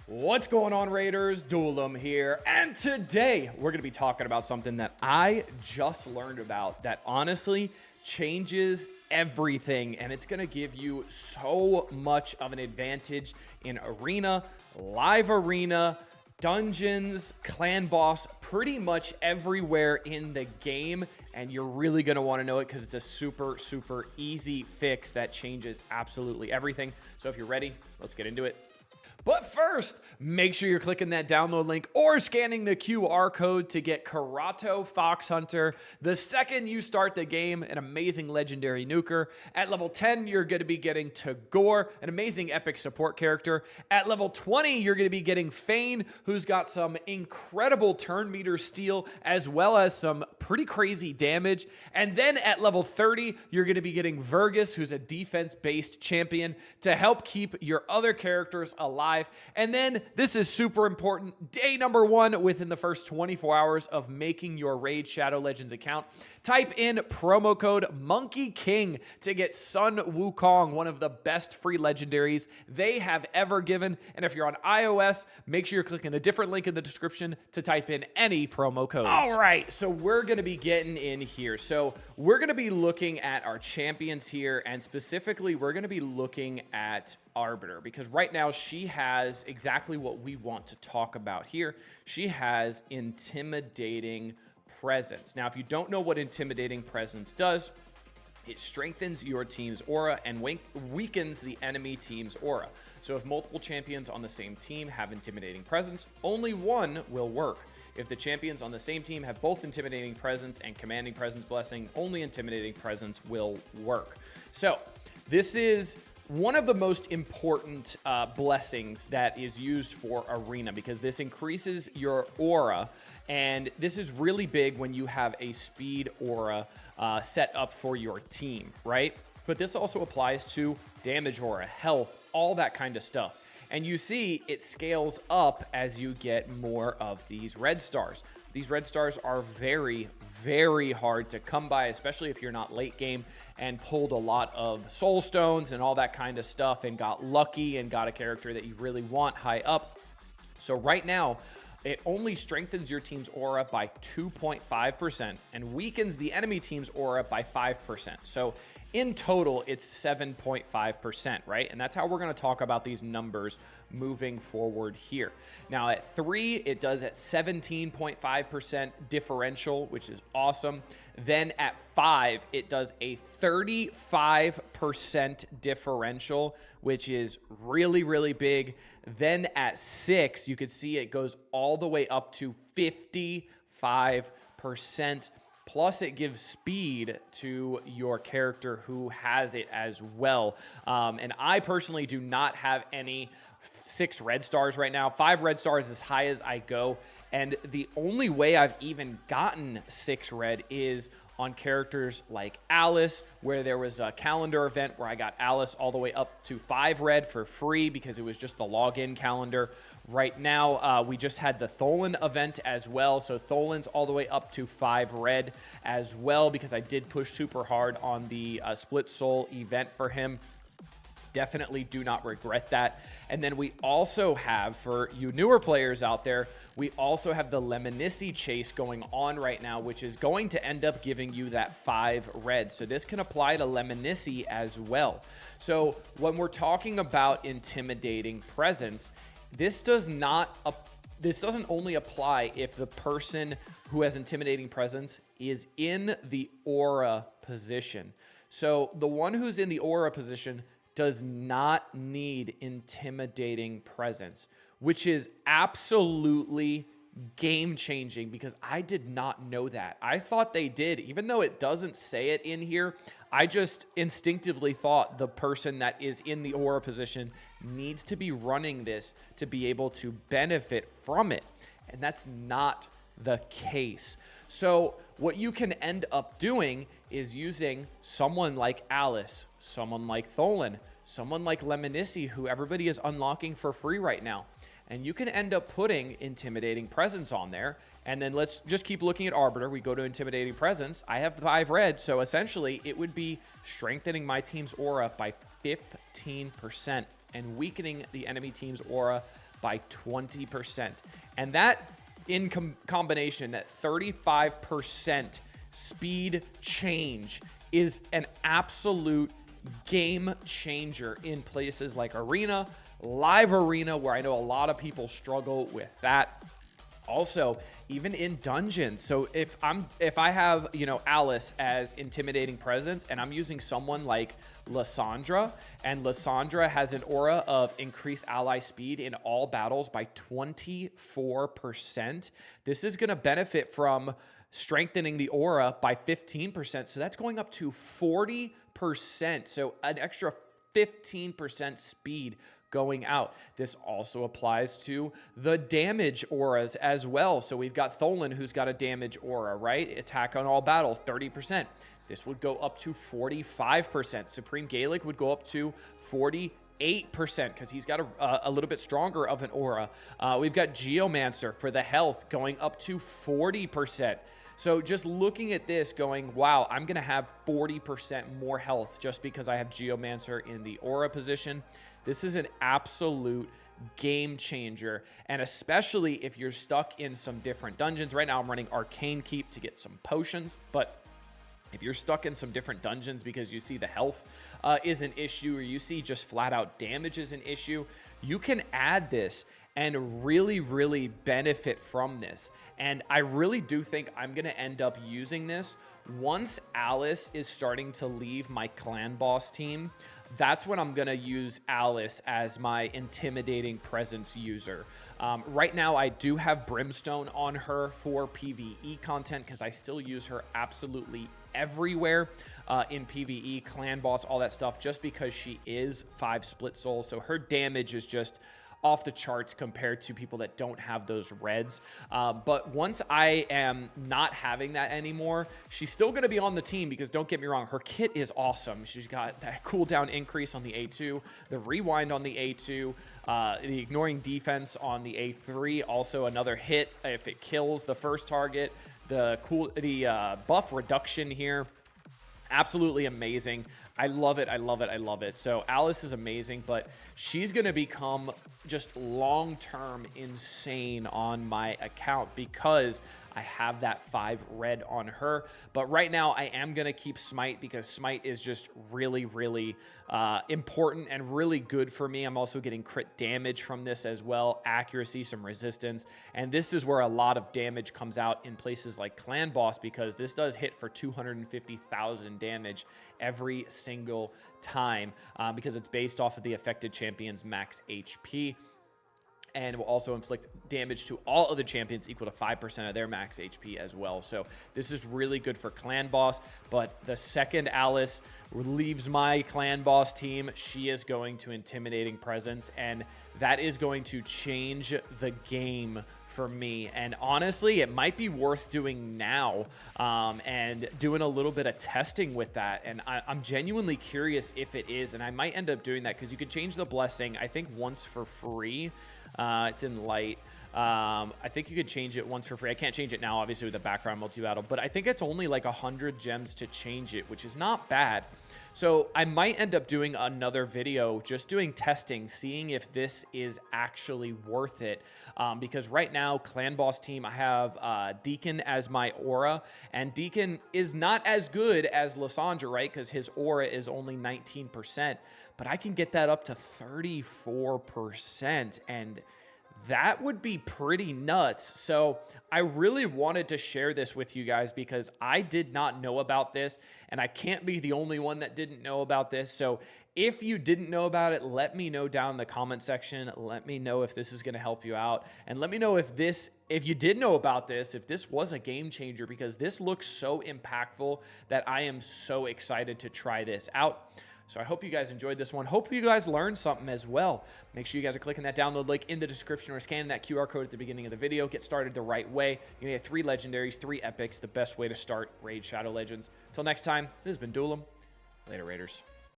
What's going on, Raiders? Duelum here, and today we're going to be talking about something that I just learned about that honestly changes everything, and it's going to give you so much of an advantage in arena, live arena, dungeons, clan boss, pretty much everywhere in the game, and you're really going to want to know it because it's a super easy fix that changes absolutely everything. So if you're ready, let's get into it. But first, make sure you're clicking that download link or scanning the QR code to get Karato Fox Hunter. The second you start the game, an amazing legendary nuker. At level 10, you're going to be getting Tagore, an amazing epic support character. At level 20, you're going to be getting Fane, who's got some incredible turn meter steal, as well as some pretty crazy damage. And then at level 30, you're going to be getting Vergus, who's a defense-based champion, to help keep your other characters alive. And then this is super important. Day number 1 within the first 24 hours of making your Raid Shadow Legends account. Type in promo code Monkey King to get Sun Wukong, one of the best free legendaries they have ever given. And if you're on iOS, make sure you're clicking a different link in the description to type in any promo codes. All right, so we're going to be getting in here. So we're going to be looking at our champions here, and specifically we're going to be looking at Arbiter, because right now she has exactly what we want to talk about here. She has intimidating presence. Now, if you don't know what intimidating presence does, it strengthens your team's aura and weakens the enemy team's aura. So if multiple champions on the same team have intimidating presence, only one will work. If the champions on the same team have both intimidating presence and commanding presence blessing, only intimidating presence will work. So this is one of the most important blessings that is used for arena, because this increases your aura, and this is really big when you have a speed aura set up for your team, right? But this also applies to damage aura, health, all that kind of stuff. And you see it scales up as you get more of these red stars. These red stars are very hard to come by, especially if you're not late game and pulled a lot of soul stones and all that kind of stuff and got lucky and got a character that you really want high up. So right now, it only strengthens your team's aura by 2.5% and weakens the enemy team's aura by 5%. So in total, it's 7.5%, right? And that's how we're going to talk about these numbers moving forward here. Now at 3, it does at 17.5% differential, which is awesome. Then at 5, it does a 35% differential, which is really big. Then at 6, you could see it goes all the way up to 55%. Plus, it gives speed to your character who has it as well. And I personally do not have any 6 red stars right now. 5 red stars as high as I go. And the only way I've even gotten 6 red is on characters like Alice, where there was a calendar event where I got Alice all the way up to 5 red for free because it was just the login calendar. Right now, we just had the Tholen event as well. So Tholen's all the way up to 5 red as well, because I did push super hard on the Split Soul event for him. Definitely do not regret that. And then we also have, for you newer players out there, we also have the Lemnisci chase going on right now, which is going to end up giving you that 5 red. So this can apply to Lemnisci as well. So when we're talking about intimidating presence, this doesn't only apply if the person who has intimidating presence is in the aura position. So the one who's in the aura position does not need intimidating presence, which is absolutely game-changing, because I did not know that. I thought they did, even though it doesn't say it in here. I just instinctively thought the person that is in the aura position needs to be running this to be able to benefit from it, and that's not the case. So what you can end up doing is using someone like Alice, someone like Tholen, someone like Lemnisci, who everybody is unlocking for free right now. And you can end up putting intimidating presence on there. And then let's just keep looking at Arbiter. We go to intimidating presence. I have 5 red, so essentially it would be strengthening my team's aura by 15% and weakening the enemy team's aura by 20%. And that in combination, that 35% speed change is an absolute game changer in places like Arena, Live Arena, where I know a lot of people struggle with that. Also, even in dungeons. So if I have, you know, Alice as intimidating presence and I'm using someone like Lysandra, and Lysandra has an aura of increased ally speed in all battles by 24%, this is going to benefit from strengthening the aura by 15%. So that's going up to 40%. So an extra 15% speed going out. This also applies to the damage auras as well. So we've got Tholan, who's got a damage aura, right? Attack on all battles, 30%. This would go up to 45%. Supreme Gaelic would go up to 48% because he's got a little bit stronger of an aura. We've got Geomancer for the health going up to 40%. So just looking at this going, wow, I'm going to have 40% more health just because I have Geomancer in the aura position. This is an absolute game changer, and especially if you're stuck in some different dungeons. Right now I'm running Arcane Keep to get some potions, but if you're stuck in some different dungeons because you see the health is an issue, or you see just flat out damage is an issue, you can add this and really, really benefit from this. And I really do think I'm going to end up using this once Alice is starting to leave my clan boss team. That's when I'm going to use Alice as my intimidating presence user. Right now, I do have Brimstone on her for PvE content because I still use her absolutely everywhere in PvE, clan boss, all that stuff, just because she is 5 split souls. So her damage is just off the charts compared to people that don't have those reds. But once I am not having that anymore, she's still going to be on the team because don't get me wrong, her kit is awesome. She's got that cooldown increase on the A2, the rewind on the A2, the ignoring defense on the A3, also another hit if it kills the first target, the buff reduction here. Absolutely amazing. I love it. I love it. I love it. So Alice is amazing, but she's going to become just long-term insane on my account because I have that 5 red on her. But right now I am going to keep Smite because Smite is just really, really important and really good for me. I'm also getting crit damage from this as well, accuracy, some resistance. And this is where a lot of damage comes out in places like Clan Boss because this does hit for 250,000 damage every single time because it's based off of the affected champion's max HP, and will also inflict damage to all other champions equal to 5% of their max HP as well. So this is really good for clan boss, but the second Alice leaves my clan boss team, she is going to intimidating presence, and that is going to change the game for me. And honestly, it might be worth doing now and doing a little bit of testing with that. And I'm genuinely curious if it is, and I might end up doing that because you can change the blessing, I think, once for free. It's in light. I think you could change it once for free. I can't change it now, obviously, with the background multi-battle, but I think it's only like 100 gems to change it, which is not bad. So I might end up doing another video just doing testing, seeing if this is actually worth it. Because right now, clan boss team, I have Deacon as my aura, and Deacon is not as good as Lysandra, right? Because his aura is only 19%, but I can get that up to 34%, and that would be pretty nuts. So I really wanted to share this with you guys because I did not know about this, and I can't be the only one that didn't know about this. So if you didn't know about it, let me know down in the comment section. Let me know if this is going to help you out, and let me know if you did know about this, if this was a game changer, because this looks so impactful that I am so excited to try this out. So I hope you guys enjoyed this one. Hope you guys learned something as well. Make sure you guys are clicking that download link in the description or scanning that QR code at the beginning of the video. Get started the right way. You're going to get 3 legendaries, 3 epics, the best way to start Raid Shadow Legends. Until next time, this has been Duelim. Later, Raiders.